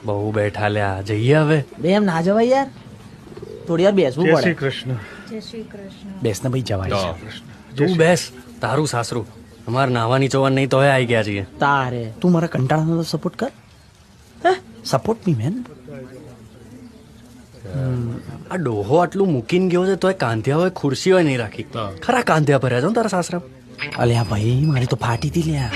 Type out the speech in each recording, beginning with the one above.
બહુ બેઠા લ્યા, જઈએ હવે. બે એમ ના જવાય યાર, થોડી વાર બેસવું જય પડે. શ્રી કૃષ્ણ. જય શ્રી કૃષ્ણ. બેસ ને ભાઈ જવાય છે. તું બેસ, તારું સાસરું. અમારે નાવાની ચોવાન નહીં તોય આવી ગયા છીએ. તારે તું મારા કંટાળાનો સપોર્ટ કર. Support me man. આ ડોહો આટલું મૂકીને ગયો છે તોય કાંધ્યા હોય ખુરશી હોય નહીં રાખી. ખરા કાંધ્યા ભર્યા છે ને તારા સાસરા. અલ્યા ભાઈ મારી તો ફાટી હતી લ્યા.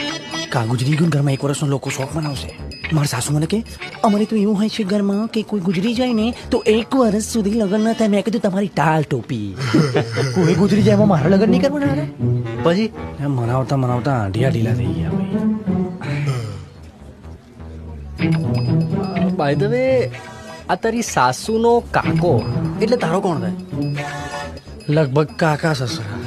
કા ગુજરી ગયું ને ઘરમાં 1 વર્ષનો લોકો શોખ મનાવશે. મારા સાસુ મને કે અમારે તો એવું હોય છે ઘરમાં કે કોઈ ગુજરી જાય ને તો 1 વર્ષ સુધી લગ્ન ન થાય. મેં કીધું તમારી ટાલ ટોપી. કોઈ ગુજરી જાય એમાં મારા લગ્ન નહીં કરવાના. અરે પછી એમ મનાવતા મનાવતા આંઢિયા ઢીલા થઈ ગયા ભાઈ. બાય ધ વે, આ તારી સાસુનો કાકો એટલે તારો કોણ થાય? લગભગ કાકા સસરા.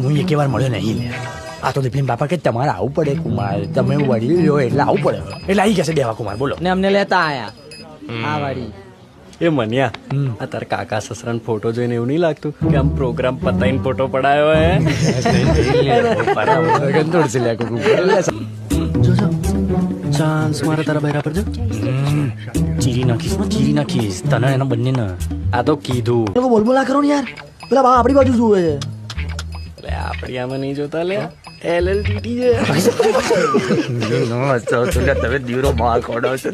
હું એક વાર મળ્યો નહીં લ્યા. આ તો દીપલીન બાપા કે તમારે આવું પડે કુમાર, તમે વડીલ લ્યો એટલે આવું પડે. એટલે આવી ગયા છે દેવા કુમાર. બોલો ને અમને લેતા આયા આ વાડી. એ મન્યા, આ તારા કાકા સસરાનો ફોટો જોઈને એવું નહીં લાગતું કે આમ પ્રોગ્રામ પતાઈને ફોટો પડાયો હે? જોજો ચાન્સ મારે તારા બહેરા પર જો. ચીરી નાખીશ ને, ચીરી નાખીશ તને એના બંને. આ તો કીધું. બોલ બોલા કરો ને યાર, પેલા બા આપણી બાજુ જોવે છે. લે આપડી આમાં નહીં જોતા લે, LLTT છે. તમે દીવરો માર ખોડો છો.